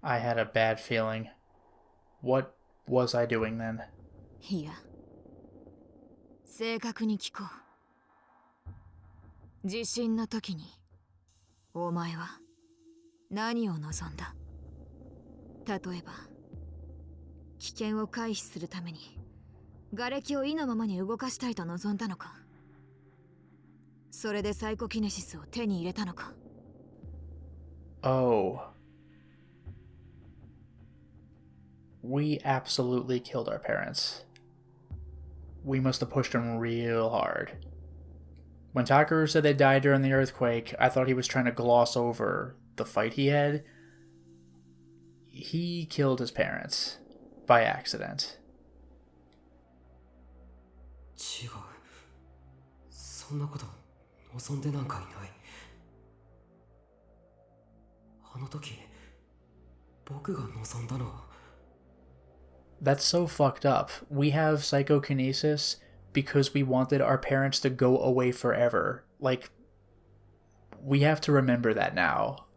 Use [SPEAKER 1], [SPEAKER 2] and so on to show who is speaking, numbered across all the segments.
[SPEAKER 1] I had a bad feeling. What was I doing then?
[SPEAKER 2] いや、正確に聞こう。地震の時に、お前は何を望んだ？例えば、危険を回避するために、瓦礫を意のままに動かしたいと望んだのか？それでサイコキネシスを手に入れたのか？
[SPEAKER 1] Oh. We absolutely killed our parents. We must have pushed them real hard. When Takaru said they died during the earthquake, I thought he was trying to gloss over the fight he had. He killed his parents. By accident.
[SPEAKER 3] 違う。そんなこと望んでなんかいない。あの時、僕が望んだのは。
[SPEAKER 1] That's so fucked up. We have psychokinesis because we wanted our parents to go away forever. Like, we have to remember that now.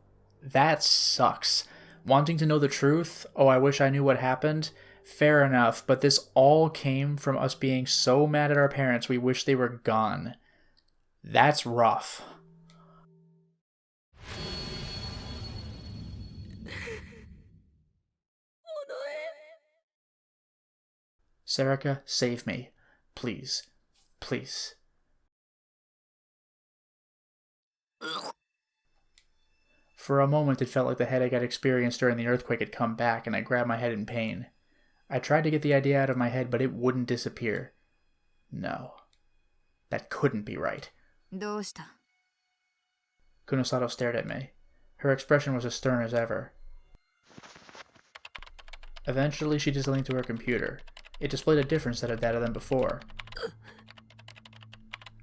[SPEAKER 1] That sucks. Wanting to know the truth, oh, I wish I knew what happened. Fair enough, but this all came from us being so mad at our parents we wish they were gone. That's rough. Serica, save me. Please. Please. For a moment, it felt like the headache I'd experienced during the earthquake had come back, and I grabbed my head in pain. I tried to get the idea out of my head, but it wouldn't disappear. No. That couldn't be right.
[SPEAKER 2] どうした？
[SPEAKER 1] Kunosato stared at me. Her expression was as stern as ever. Eventually, she just linked to her computer. It displayed a different set of data than before.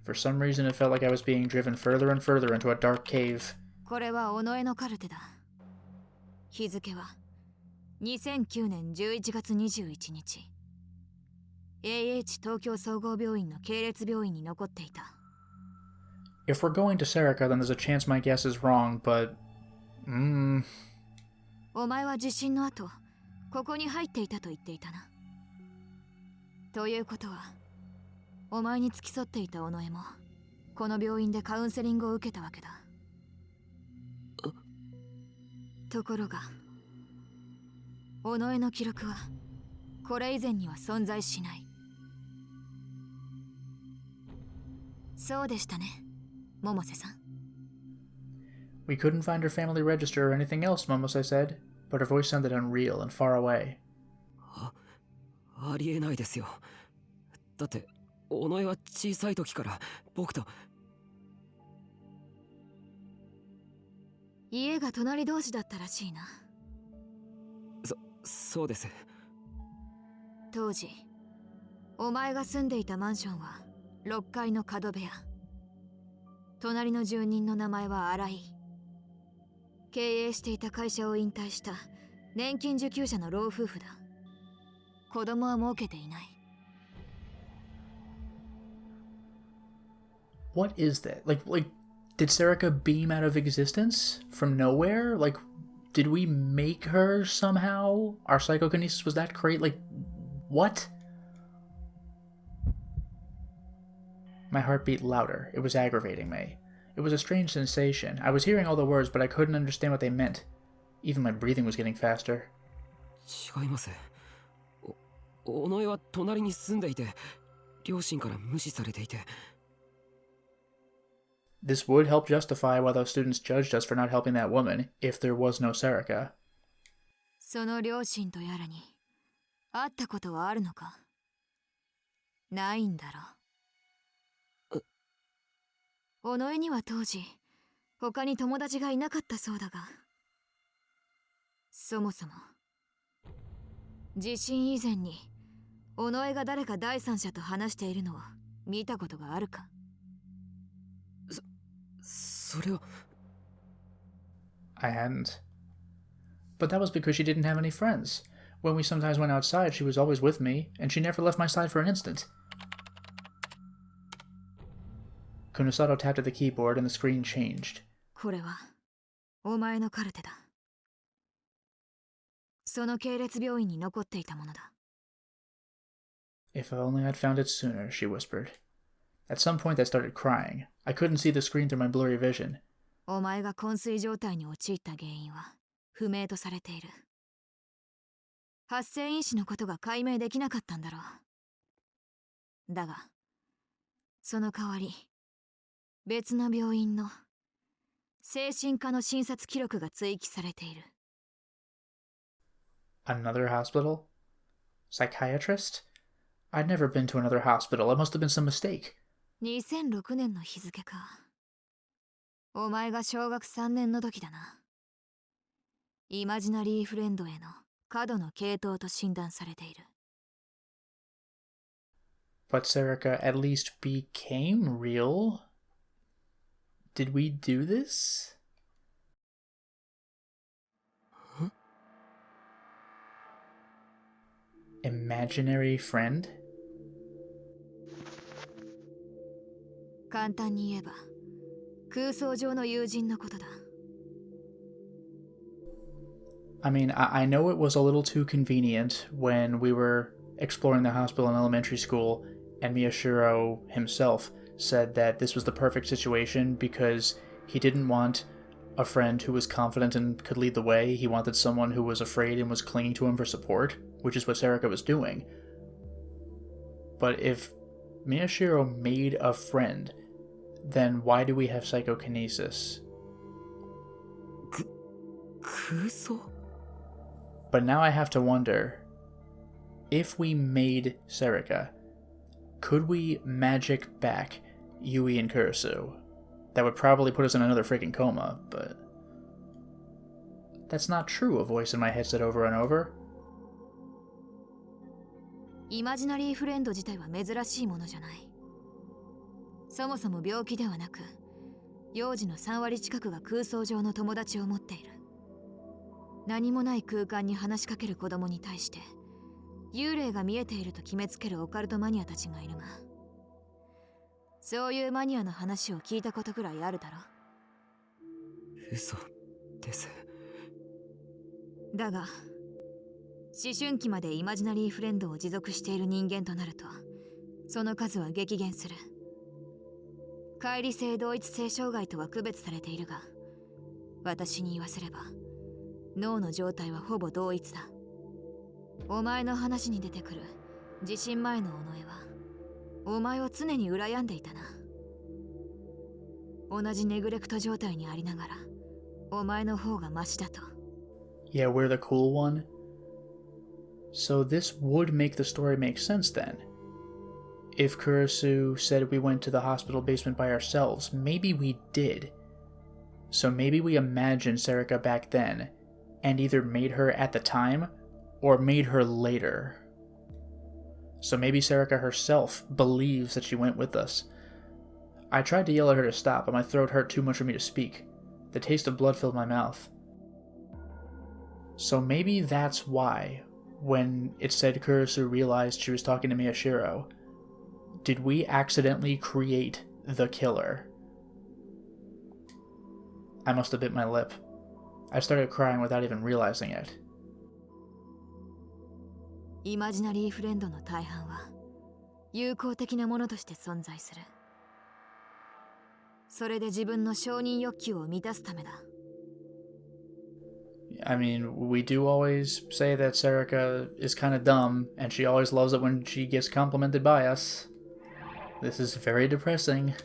[SPEAKER 1] For some reason, it felt like I was being driven further and further into a dark cave.
[SPEAKER 2] これは尾上のカルテだ。日付は2009年11月21日。AH 東京総合病院の系列病院に残っていた。
[SPEAKER 1] If we're going to Serica, then there's a chance my guess is wrong, but...
[SPEAKER 2] お前は地震の後、ここに入っていたと言っていたな。ということは、お前に付き添っていた尾上も、この病院でカウンセリングを受けたわけだ。ところが、尾上の記録は、これ以前には存在しない。そうでしたね、百瀬さん。
[SPEAKER 1] We couldn't find her family register or anything else, Momose said, but her voice sounded unreal and far away.
[SPEAKER 3] ありえないですよ。だって、尾上は小さい時から僕と。
[SPEAKER 2] 家が隣同士だったらしいな。
[SPEAKER 3] そうです。
[SPEAKER 2] 当時、お前が住んでいたマンションは6階の角部屋。隣の住人の名前は新井。経営していた会社を引退した年金受給者の老夫婦だ。子供は設けていない。
[SPEAKER 1] What is that? Did Serica beam out of existence? From nowhere? Did we make her somehow? Our psychokinesis was that great? What? My heart beat louder. It was aggravating me. It was a strange sensation. I was hearing all the words, but I couldn't understand what they meant. Even my breathing was getting faster.
[SPEAKER 3] 違います。尾上は隣に住んでいて、両親から無視されていて。
[SPEAKER 1] This would help justify why those students judged us for not helping that woman, if there was no Serica.
[SPEAKER 2] その両親とやらに会ったことはあるのか？ないんだろ。尾上には当時他に友達がいなかったそうだが、そもそも地震以前に尾上が誰か第三者と話しているのを見たことがあるか？
[SPEAKER 3] それは。
[SPEAKER 1] I hadn't. But that was because she didn't have any friends. When we sometimes went outside, she was always with me, and she never left my side for an instant. Kunosato tapped at the keyboard and the screen changed.
[SPEAKER 2] これはお前のカルテだ。その系列病院に残っていたものだ。
[SPEAKER 1] If only I'd found it sooner, she whispered. At some point I started crying. I couldn't see the screen through my blurry vision.
[SPEAKER 2] お前が昏睡状態に陥った原因は不明とされている。発生因子のことが解明できなかったんだろう。だが、その代わり、別の病院の精神科の診察記録が追記されている。
[SPEAKER 1] Another hospital? Psychiatrist? I'd never been to another hospital. It must have been some mistake.
[SPEAKER 2] 2006年の日付か。お前が小学3年の時だな。イマジナリーフレンドへの過度の傾倒と診断されている。
[SPEAKER 1] But Serica at least became real? Did we do this? Imaginary friend?
[SPEAKER 2] 簡単に言えば、空想上の友人のことだ。
[SPEAKER 1] I mean, I know it was a little too convenient when we were exploring the hospital in elementary school, and Miyashiro himself said that this was the perfect situation because he didn't want a friend who was confident and could lead the way. He wanted someone who was afraid and was clinging to him for support, which is what Serica was doing. But if Miyashiro made a friend, then why do we have psychokinesis?
[SPEAKER 3] 空想
[SPEAKER 1] But now I have to wonder, if we made Serica, could we magic back Yui and Kurisu? That would probably put us in another freaking coma, but... That's not true, a voice in my head said over and over.
[SPEAKER 2] イマジナリーフレンド自体は珍しいものじゃない。そもそも病気ではなく、幼児の3割近くが空想上の友達を持っている。何もない空間に話しかける子供に対して、幽霊が見えていると決めつけるオカルトマニアたちがいるが、そういうマニアの話を聞いたことくらいあるだろ。
[SPEAKER 3] 嘘です。
[SPEAKER 2] だが、思春期までイマジナリーフレンドを持続している人間となると、その数は激減する。乖離性同一性障害とは区別されているが、私に言わせれば、脳の状態はほぼ同一だ。お前の話に出てくる地震前の尾上は、お前を常に羨んでいたな。同じネグレクト状態にありながら、お前の方がマシだと。
[SPEAKER 1] Yeah, we're the cool one. So this would make the story make sense then. If Kurisu said we went to the hospital basement by ourselves, maybe we did. So maybe we imagined Serica back then, and either made her at the time, or made her later. So maybe Serica herself believes that she went with us. I tried to yell at her to stop, but my throat hurt too much for me to speak. The taste of blood filled my mouth. So maybe that's why, when it said Kurisu realized she was talking to Miyashiro, did we accidentally create the killer? I must have bit my lip. I started crying without even realizing it.
[SPEAKER 2] イマジナリーフレンドの大半は友好的なものとして存在する。それで自分の承認欲求を満たすためだ。
[SPEAKER 1] I mean, we do always say that Serica is kind of dumb, and she always loves it when she gets complimented by us. This is very depressing.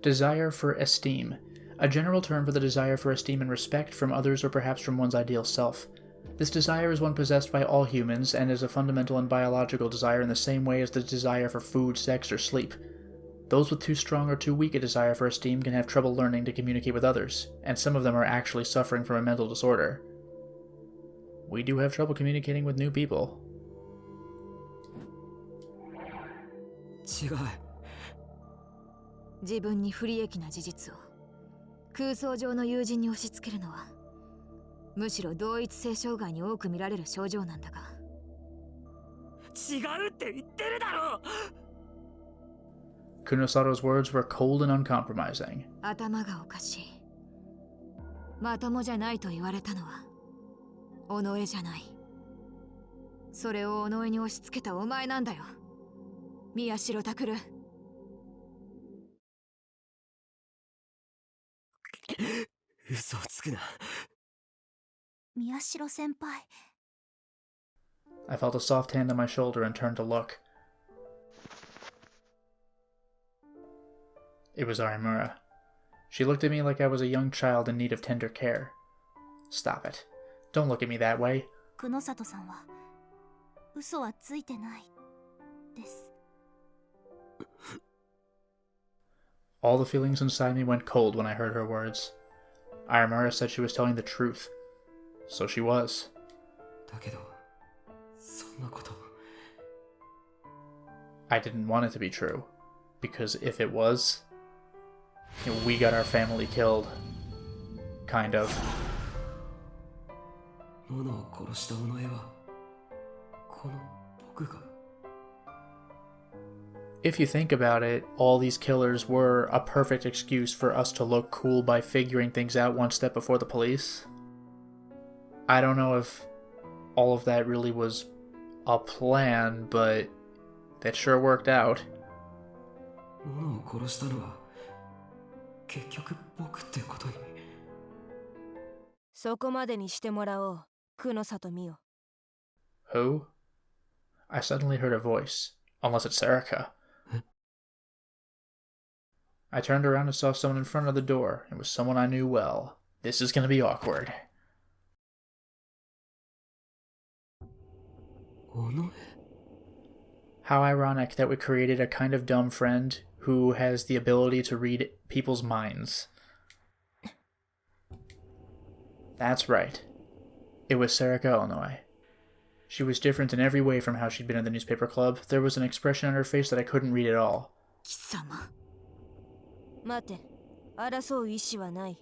[SPEAKER 1] Desire for esteem. A general term for the desire for esteem and respect from others or perhaps from one's ideal self. This desire is one possessed by all humans and is a fundamental and biological desire in the same way as the desire for food, sex, or sleep. Those with too strong or too weak a desire for esteem can have trouble learning to communicate with others, and some of them are actually suffering from a mental disorder. We do have trouble communicating with new people.
[SPEAKER 3] 違う。
[SPEAKER 2] 自分に不利益な事実を空想上の友人に押し付けるのは、むしろ同一性障害に多く見られる症状なんだが。
[SPEAKER 3] 違うって言ってるだろ。
[SPEAKER 1] Kunosaro's words were cold and uncompromising.
[SPEAKER 2] 頭がおかしい。まともじゃないと言われたのは己じゃない。それを己に押し付けたお前なんだよ、宮代拓。
[SPEAKER 3] 嘘をつくな。
[SPEAKER 2] 宮代先輩。
[SPEAKER 1] I felt a soft hand on my shoulder and turned to look. It was Arimura. She looked at me like I was a young child in need of tender care. Stop it. Don't look at me that way.
[SPEAKER 2] 久野里さんは嘘はついてないです。
[SPEAKER 1] All the feelings inside me went cold when I heard her words. Arimura said she was telling the truth. So she was.
[SPEAKER 3] だけど、そんなこと。
[SPEAKER 1] I didn't want it to be true. Because if it was, we got our family killed. Kind of.
[SPEAKER 3] ノノを殺した尾上は、この僕が。
[SPEAKER 1] If you think about it, all these killers were a perfect excuse for us to look cool by figuring things out one step before the police. I don't know if all of that really was a plan, but that sure worked out.
[SPEAKER 3] ノノを殺したのは、結局僕ってことに。
[SPEAKER 2] そこまでにしてもらおう、久野里美よ。
[SPEAKER 1] Who? I suddenly heard a voice. Unless it's Serica. I turned around and saw someone in front of the door. It was someone I knew well. This is going to be awkward.
[SPEAKER 3] 尾上?
[SPEAKER 1] How ironic that we created a kind of dumb friend who has the ability to read people's minds. That's right. It was Serica Onoi. She was different in every way from how she'd been in the newspaper club. There was an expression on her face that I couldn't read at all.
[SPEAKER 2] 貴様。待て、争う意思はない。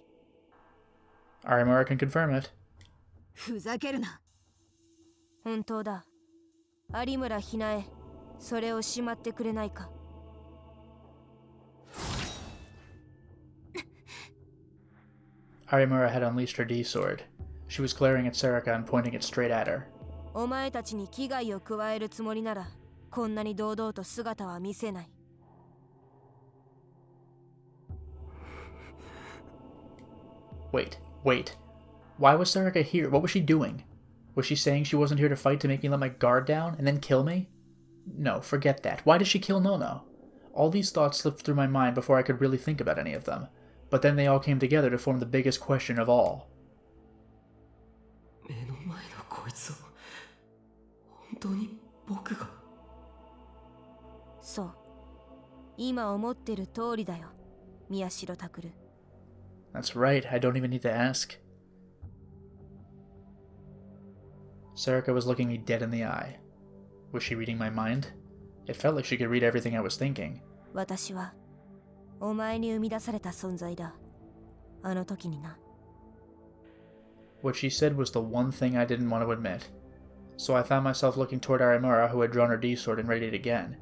[SPEAKER 1] Arimura can confirm it.
[SPEAKER 2] ふざけるな。本当だ。有村ひなえ、それをしまってくれないか。
[SPEAKER 1] Arimura had unleashed her D-sword. She was glaring at Serica and pointing it straight at her.
[SPEAKER 2] お前たちに危害を加えるつもりなら、こんなに堂々と姿は見せない。
[SPEAKER 1] Wait. Why was Serica here? What was she doing? Was she saying she wasn't here to fight to make me let my guard down and then kill me? No, forget that. Why did she kill Nono? All these thoughts slipped through my mind before I could really think about any of them. But then they all came together to form the biggest question of all.
[SPEAKER 3] 目の前のこいつを、本当に僕が。
[SPEAKER 2] そう。今思ってる通りだよ、宮代拓。
[SPEAKER 1] That's right, I don't even need to ask. Serica was looking me dead in the eye. Was she reading my mind? It felt like she could read everything I was thinking.
[SPEAKER 2] 私はお前に生み出された存在だ。あの時にな。
[SPEAKER 1] What she said was the one thing I didn't want to admit. So I found myself looking toward Arimura, who had drawn her D-sword and readied again.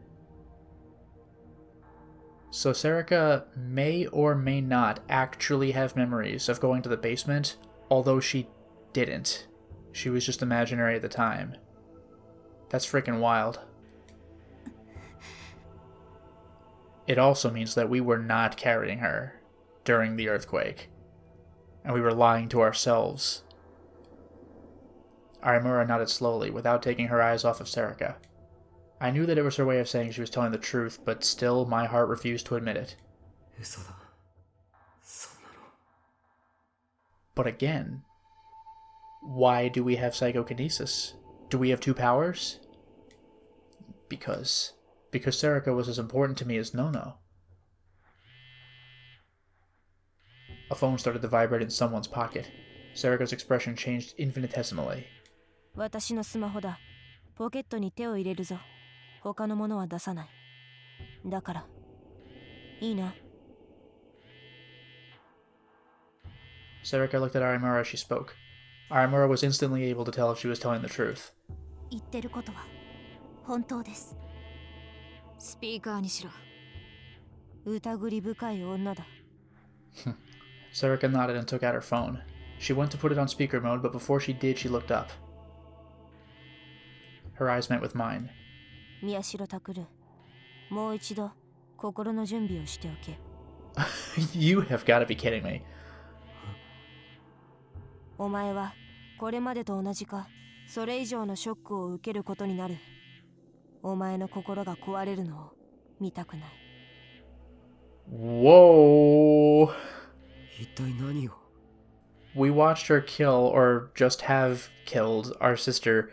[SPEAKER 1] So Serica may or may not actually have memories of going to the basement, although she didn't. She was just imaginary at the time. That's freaking wild. It also means that we were not carrying her during the earthquake, and we were lying to ourselves. Arimura nodded slowly, without taking her eyes off of Serica. I knew that it was her way of saying she was telling the truth, but still my heart refused to admit it.
[SPEAKER 3] 嘘だ。そんなの。
[SPEAKER 1] But again, why do we have psychokinesis? Do we have two powers? Because Serica was as important to me as Nono. A phone started to vibrate in someone's pocket. Serica's expression changed infinitesimally.
[SPEAKER 2] 私のスマホだ。ポケットに手を入れるぞ。他のものは出さない。だから、いいな。
[SPEAKER 1] Serica looked at Arimura as she spoke. Arimura was instantly able to tell if she was telling the truth.
[SPEAKER 2] 言ってることは本当です。スピーカーにしろ。疑り深い女だ。
[SPEAKER 1] Serica nodded and took out her phone. She went to put it on speaker mode, but before she did, she looked up. Her eyes met with mine.
[SPEAKER 2] 宮代拓、もう一度心の準備をしておけ。
[SPEAKER 1] You have got to be kidding me.
[SPEAKER 2] お前はこれまでと同じか、それ以上のショックを受けることになる。お前の心が壊れるのを見たくない。
[SPEAKER 1] Whoa.
[SPEAKER 3] 一体何を
[SPEAKER 1] We watched her kill, or just have killed, our sister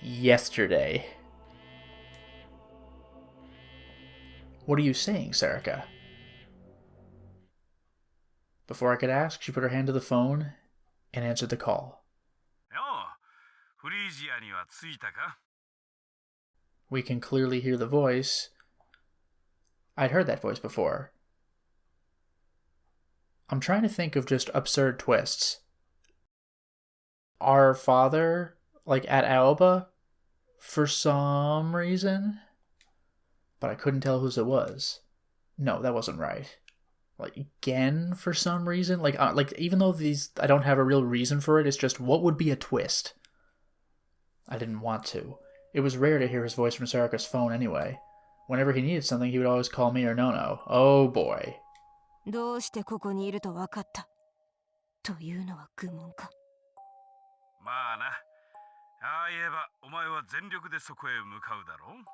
[SPEAKER 1] yesterday. What are you saying, Sarika? Before I could ask, she put her hand to the phone and answered the call. We can clearly hear the voice. I'd heard that voice before. I'm trying to think of just absurd twists. Our father, like at Aoba, for some reason, but I couldn't tell whose it was. No, that wasn't right. Like Gen for some reason, like even though these I don't have a real reason for it, it's just what would be a twist. I didn't want to. It was rare to hear his voice from Sarika's phone anyway. Whenever he needed something, he would always call me or Nono. Oh boy.
[SPEAKER 2] どうしてここにいると分かったというのは愚問か。
[SPEAKER 4] まあな。ああ言えばお前は全力でそこへ向かうだろう。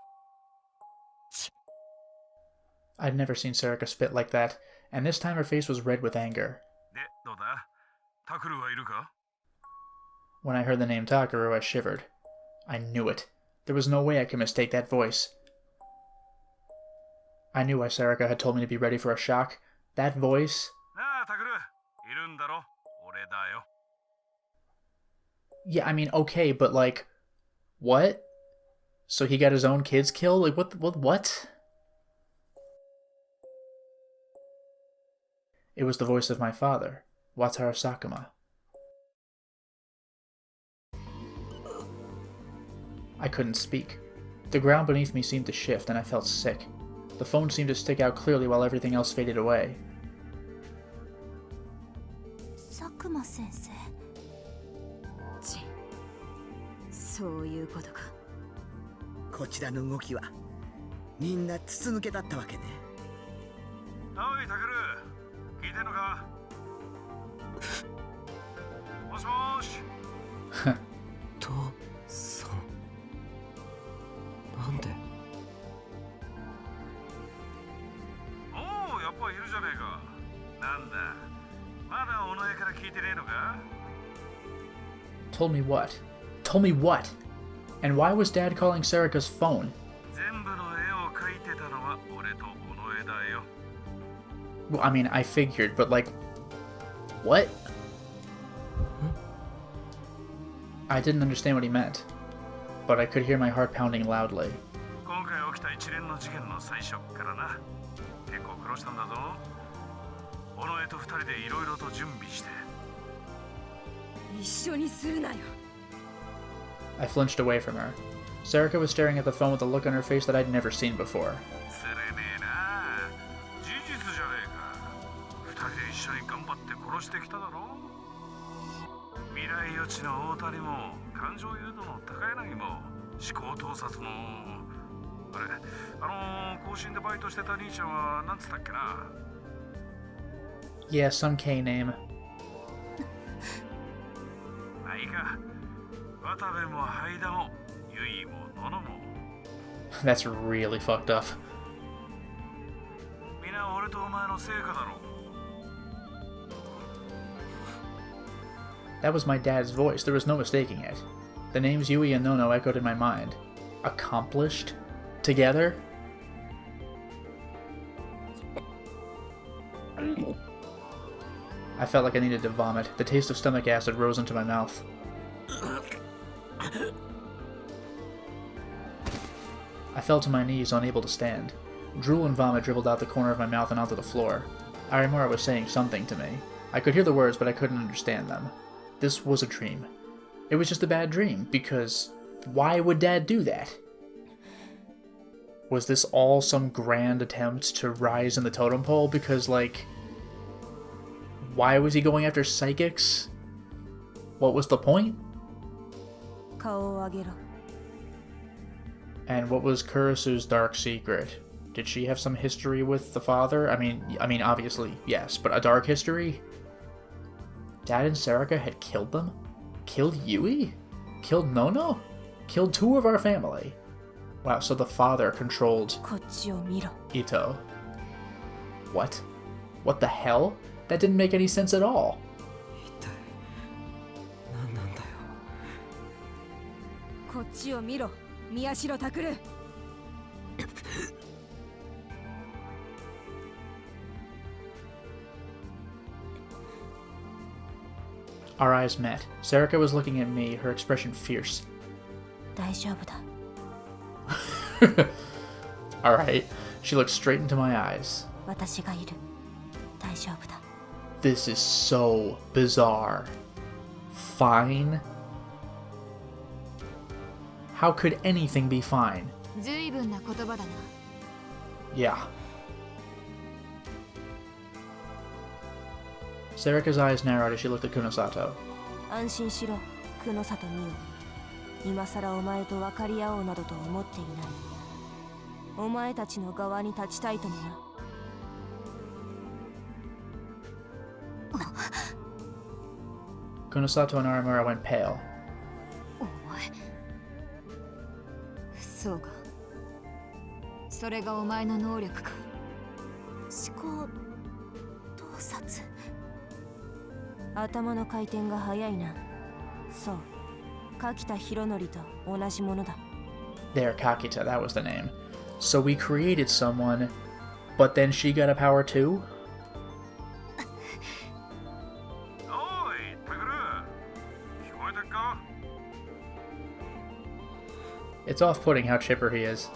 [SPEAKER 1] I'd never seen Sarika spit like that, and this time her face was red with anger.
[SPEAKER 4] で、どうだ？タクルはいるか？
[SPEAKER 1] When I heard the name Takaru, I shivered. I knew it. There was no way I could mistake that voice. I knew why Sarika had told me to be ready for a shock. That voice...
[SPEAKER 4] なあ、タクル、いるんだろ？俺だよ。
[SPEAKER 1] Yeah, I mean, okay, but like... What? So he got his own kids killed? Like, what? It was the voice of my father, Wataru Sakuma. I couldn't speak. The ground beneath me seemed to shift, and I felt sick. The phone seemed to stick out clearly while everything else faded away.
[SPEAKER 2] 佐久間先生。そういうことか。
[SPEAKER 5] こちらの動きはみんな筒抜けだったわけね。
[SPEAKER 4] おいタクル、聞いてんのか？もしもし。
[SPEAKER 3] 父さんなんで
[SPEAKER 4] おお、やっぱいるじゃねえか。なんだ、まだお前から聞いてねえのか？
[SPEAKER 1] Told me what? Told me what? And why was Dad calling Sarika's phone?
[SPEAKER 4] 全部の絵を描いてたのは俺と尾上だよ。
[SPEAKER 1] Well, I mean, I figured, but like... What? I didn't understand what he meant, but I could hear my heart pounding loudly.
[SPEAKER 4] 今回起きた一連の事件の最初からな。結構苦労したんだぞ。尾上と二人でいろいろと準備して。
[SPEAKER 2] 一緒にするなよ。
[SPEAKER 1] I flinched away from her. Sarika was staring at the phone with a look on her face that I'd never seen before.
[SPEAKER 4] つれねえな。事実じゃねえか。二人で一緒に頑張って殺してきただろ。未来予知の大谷も感情誘導の高柳も思考盗撮のあれ更新でバイトしてた兄ちゃんはなんつったっけな。
[SPEAKER 1] Yeah, some K name.
[SPEAKER 4] まあいいか。渡部もハイダもユイもノノも
[SPEAKER 1] That's really fucked up.
[SPEAKER 4] みんな俺とお前の成果だろ。
[SPEAKER 1] That was my dad's voice. There was no mistaking it. The names Yui and Nono echoed in my mind. Accomplished? Together? I felt like I needed to vomit. The taste of stomach acid rose into my mouth. I fell to my knees, unable to stand. Drool and vomit dribbled out the corner of my mouth and onto the floor. Arimura was saying something to me. I could hear the words, but I couldn't understand them. This was a dream. It was just a bad dream, because why would Dad do that? Was this all some grand attempt to rise in the totem pole? Because, like, why was he going after psychics? What was the point?
[SPEAKER 2] 顔を上げろ。
[SPEAKER 1] And what was Kurisu's dark secret? Did she have some history with the father? I mean, obviously, yes, but a dark history? Dad and Sarika had killed them? Killed Yui? Killed Nono? Killed 2 of our family. Wow, so the father controlled
[SPEAKER 2] こっちを見ろ。
[SPEAKER 1] Ito. What? What the hell? That didn't make any sense at all.
[SPEAKER 3] 一体何なんだよ。
[SPEAKER 2] こっちを見ろ、宮代拓。
[SPEAKER 1] Our eyes met. Sarika was looking at me, her expression fierce.
[SPEAKER 2] 大丈夫だ。
[SPEAKER 1] Alright. She looked straight into my eyes.
[SPEAKER 2] 私がいる。大丈夫だ。
[SPEAKER 1] This is so bizarre. Fine? How could anything be fine?
[SPEAKER 2] ずいぶんな言葉だな。
[SPEAKER 1] Yeah. Sarika's eyes narrowed as she looked at Kunosato.
[SPEAKER 2] 安心しろ、久野里美代。今さらお前と分かり合おうなどと思っていない。お前たちの側に立ちたいともな。
[SPEAKER 1] Kunosato and Aramura went pale.
[SPEAKER 2] お前。そうか。それがお前の能力か。思考洞察。頭の回転が速いな。そう。柿田博則と同じものだ。
[SPEAKER 1] There, Kakita, that was the name. So we created someone, but then she got a power too?
[SPEAKER 4] おいタグル、聞こえてっか？
[SPEAKER 1] It's off-putting how chipper he is.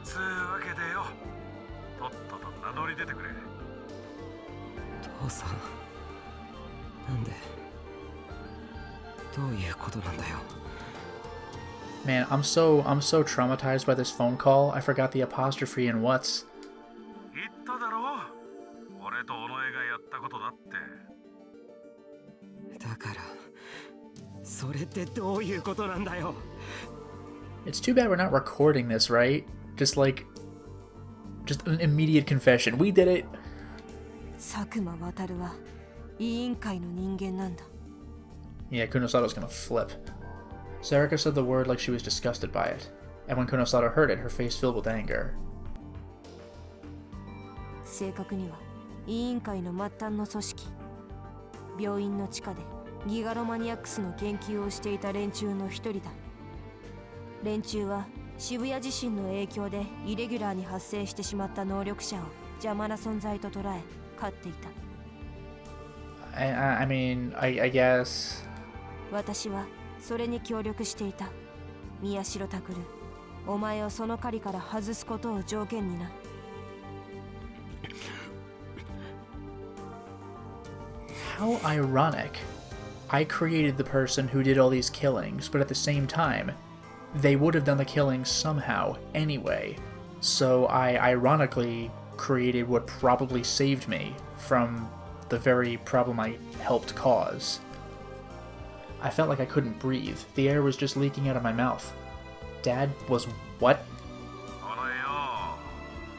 [SPEAKER 4] つうわけでよ、とっとと名乗り出てくれ。
[SPEAKER 3] 父さん、なんでどういうことなんだよ。
[SPEAKER 1] Man, I'm so traumatized by this phone call. I forgot the apostrophe and what's.
[SPEAKER 4] 言っただろ、俺と尾上がやったことだって。
[SPEAKER 3] だからそれってどういうことなんだよ。
[SPEAKER 1] It's too bad we're not recording this, right? Just an immediate confession. We did it.
[SPEAKER 2] 佐久間渡は委員会の人間なんだ。
[SPEAKER 1] Yeah, Kunosato's gonna flip. Sarika said the word like she was disgusted by it. And when Kunosato heard it, her face filled with anger.
[SPEAKER 2] 正確には委員会の末端の組織。病院の地下でギガロマニアックスの研究をしていた連中の一人だ。連中は渋谷地震の影響でイレギュラーに発生してしまった能力者を邪魔な存在と捉え飼っていた。
[SPEAKER 1] I mean, I guess...
[SPEAKER 2] 私はそれに協力していた。宮代拓、お前をその狩りから外すことを条件にな。
[SPEAKER 1] How ironic. I created the person who did all these killings, but at the same time, they would have done the killings somehow anyway. So I ironically created what probably saved me from the very problem I helped cause. I felt like I couldn't breathe. The air was just leaking out of my mouth. Dad was what?
[SPEAKER 4] お前よ、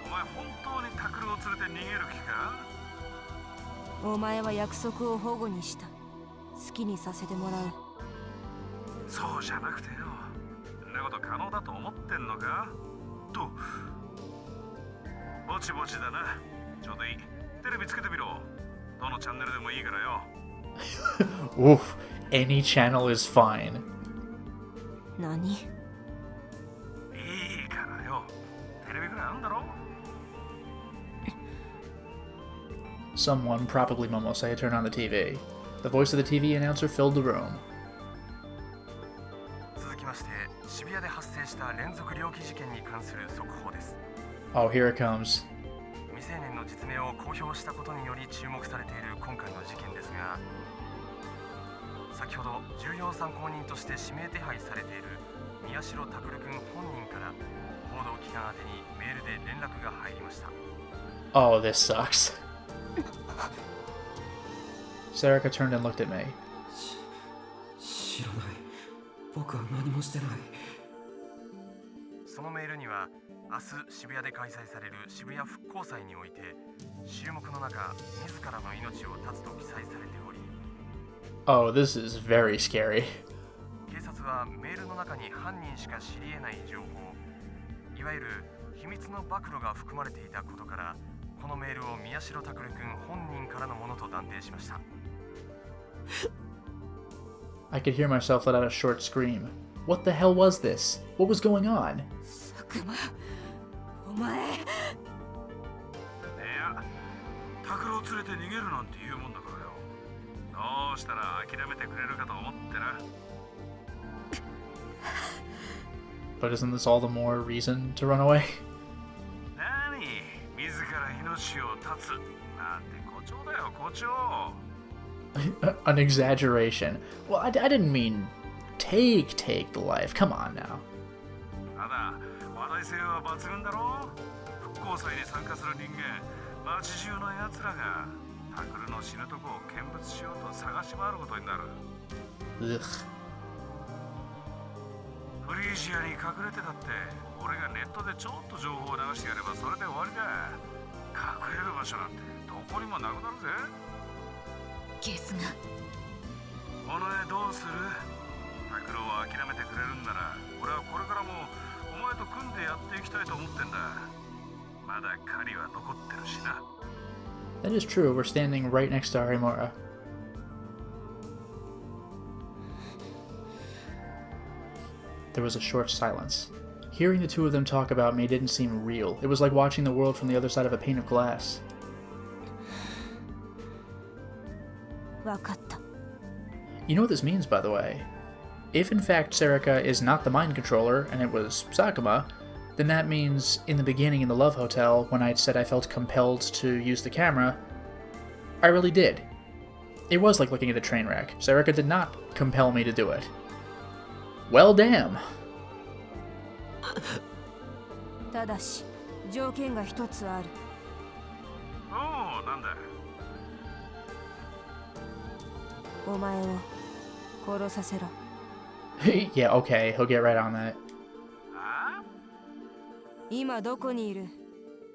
[SPEAKER 4] お前本当にタクルを連れて逃げる気か？
[SPEAKER 2] お前は約束を保護にした。好きにさせてもらう。
[SPEAKER 4] そうじゃなくてよ、そんなこと可能だと思ってんのか？と、ぼちぼちだな。ちょうどいい。テレビつけてみろ。どのチャンネルでもいいからよ。
[SPEAKER 1] Oof, any channel is fine.
[SPEAKER 2] 何？
[SPEAKER 4] いいからよ。テレビぐらいあんだろ？
[SPEAKER 1] Someone, probably Momose, turned on the TV. The voice of the TV announcer filled the room.
[SPEAKER 6] 続きまして、渋谷で発生した連続猟奇事件に関する速報です。
[SPEAKER 1] Oh, here it comes.
[SPEAKER 6] 未成年の実名を公表したことにより注目されている今回の事件ですが、先ほど重要参考人として指名手配されている宮代拓君本人から報道機関宛てにメールで連絡が入りました。
[SPEAKER 1] Oh, this sucks. Sarika turned and looked at me.
[SPEAKER 3] 知らない。僕は何もしてない。
[SPEAKER 6] そのメールには明日渋谷で開催される渋谷復興祭において注目の中自らの命を絶つと記載されており、
[SPEAKER 1] Oh, this is very scary.
[SPEAKER 6] 警察はメールの中に犯人しか知り得ない情報、いわゆる秘密の暴露が含まれていたことから、このメールを宮代拓君本人からのものと断定しました。
[SPEAKER 1] I could hear myself let out a short scream. What the hell was this? What was going on?
[SPEAKER 2] 佐久間、お前。
[SPEAKER 4] いや、拓郎連れて逃げるなんて言うもんだからよ。どうしたら諦めてくれるかと思ってな。
[SPEAKER 1] But isn't this all the more reason to run away?
[SPEAKER 4] 何、自ら命を絶つなんて誇張だよ、誇張。
[SPEAKER 1] An exaggeration. Well, I didn't mean take the life. Come on now.
[SPEAKER 4] ただ、話題性は抜群だろ。復興祭に参加する人間、街中の奴らがタクルの死ぬとこを見物しようと探し回ることになる。
[SPEAKER 1] Ugh.
[SPEAKER 4] フリージアに隠れてたって、俺がネットでちょっと情報を流してやればそれで終わりだ。隠れる場所なんてどこにもなくなるぜ。
[SPEAKER 2] ゲスが。
[SPEAKER 4] お前どうする？タクロを諦めてくれるんなら、俺はこれからもお前と組んでやっていきたいと思ってんだ。まだ狩りは残ってるしな。
[SPEAKER 1] That is true. We're standing right next to Arimura. There was a short silence. Hearing the two of them talk about me didn't seem real. It was like watching the world from the other side of a pane of glass.
[SPEAKER 2] わかった。
[SPEAKER 1] You know what this means, by the way? If in fact Sarika is not the mind controller, and it was Sakuma, then that means in the beginning in the Love Hotel, when I'd said I felt compelled to use the camera, I really did. It was like looking at a train wreck. Sarika did not compel me to do it. Well, damn.
[SPEAKER 2] ただし、条件が一つある。
[SPEAKER 4] おお、なんだ。
[SPEAKER 2] お前を殺させろ。
[SPEAKER 1] Yeah, okay, he'll get right on that.
[SPEAKER 4] あ？
[SPEAKER 2] 今どこにいる？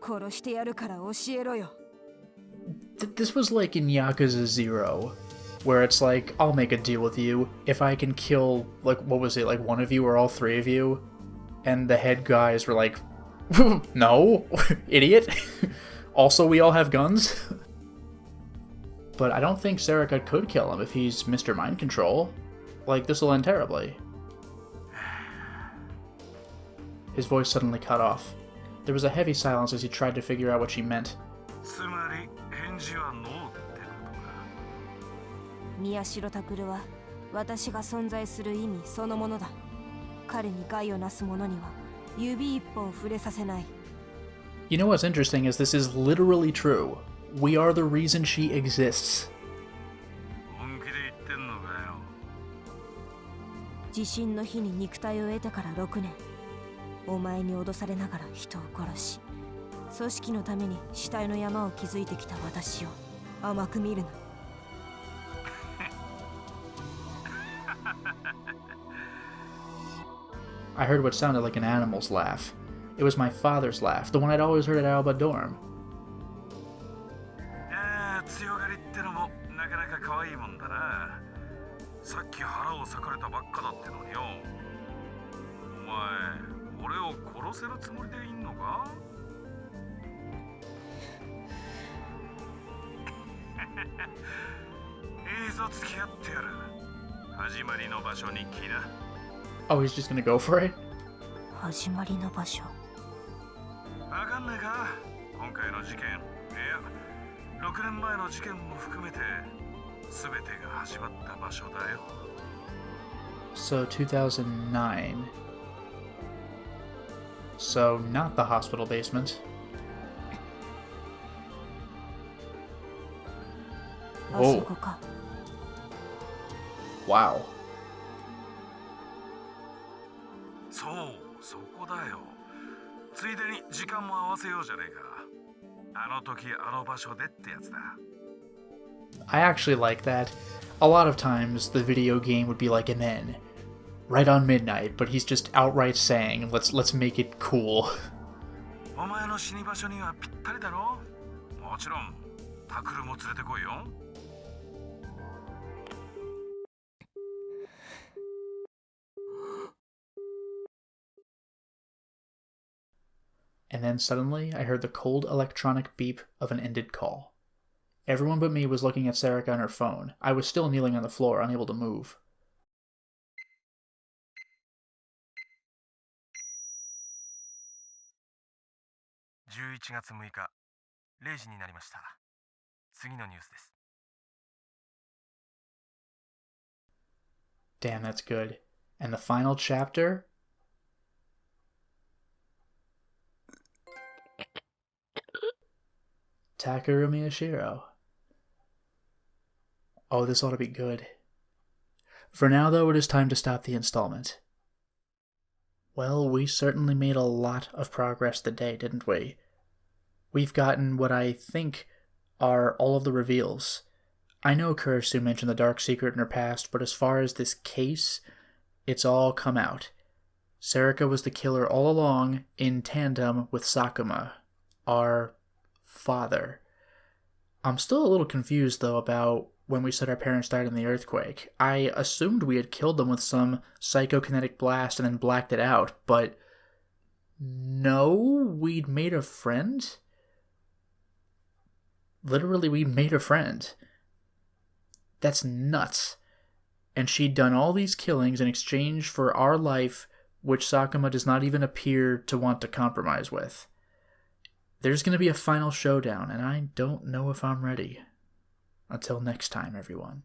[SPEAKER 2] 殺してやるから教えろよ。
[SPEAKER 1] This was like in Yakuza 0, where it's like, I'll make a deal with you if I can kill, like, what was it, like one of you or all three of you? And the head guys were like, no, idiot. Also, we all have guns. But I don't think Sarika could kill him if he's Mr. Mind Control. Like, this will end terribly. His voice suddenly cut off. There was a heavy silence as he tried to figure out what she meant.
[SPEAKER 4] つまり返事はノーってことか。
[SPEAKER 2] 宮代拓は私が存在する意味そのものだ。彼に害をなす者には指一本触れさせない。
[SPEAKER 1] You know what's interesting is this is literally true. We are the reason she exists.
[SPEAKER 4] 本気で言ってんのかよ。
[SPEAKER 2] 地震の日に肉体を得てから6年。お前に脅されながら人を殺し、組織のために死体の山を築いてきた私を甘く見るな。
[SPEAKER 1] I heard what sounded like an animal's laugh. It was my father's laugh, the one I'd always heard at Alba Dorm.
[SPEAKER 4] 強がりってのもなかなか可愛いもんだな。さっき腹を裂かれたばっかだってのによ。お前、俺を殺せるつもりでいんのか？いいぞ、付き合ってやる。始まりの場所に来な。
[SPEAKER 1] Oh, he's just gonna go for it?
[SPEAKER 2] 始まりの場所。
[SPEAKER 4] わかんねえか？今回の事件、いや、6年前の事件も含めて全てが始まった場所だよ。
[SPEAKER 1] So 2009. So not the hospital basement.
[SPEAKER 2] あそこか。
[SPEAKER 1] Wow.
[SPEAKER 4] そう、そこだよ。ついでに時間も合わせようじゃねえか。あの時あの場所でってやつだ。
[SPEAKER 1] I actually like that. A lot of times the video game would be like, and then, right on midnight, but he's just outright saying, let's make it cool.
[SPEAKER 4] お前の死に場所にはぴったりだろ。もちろんタクルも連れてこいよ。
[SPEAKER 1] And then suddenly I heard the cold electronic beep of an ended call. Everyone but me was looking at Sarika on her phone. I was still kneeling on the floor, unable to move.
[SPEAKER 6] 11月6日0時になりました。次のニュースです。
[SPEAKER 1] Damn, that's good. And the final chapter? Takeru Miyashiro. Oh, this ought to be good. For now, though, it is time to stop the installment. Well, we certainly made a lot of progress today, didn't we? We've gotten what I think are all of the reveals. I know Kurisu mentioned the dark secret in her past, but as far as this case, it's all come out. Sarika was the killer all along, in tandem with Sakuma, our father. I'm still a little confused, though, about when we said our parents died in the earthquake. I assumed we had killed them with some psychokinetic blast and then blacked it out, but no, we'd made a friend? Literally, we made a friend. That's nuts. And she'd done all these killings in exchange for our life, which Sakuma does not even appear to want to compromise with. There's going to be a final showdown, and I don't know if I'm ready. Until next time, everyone.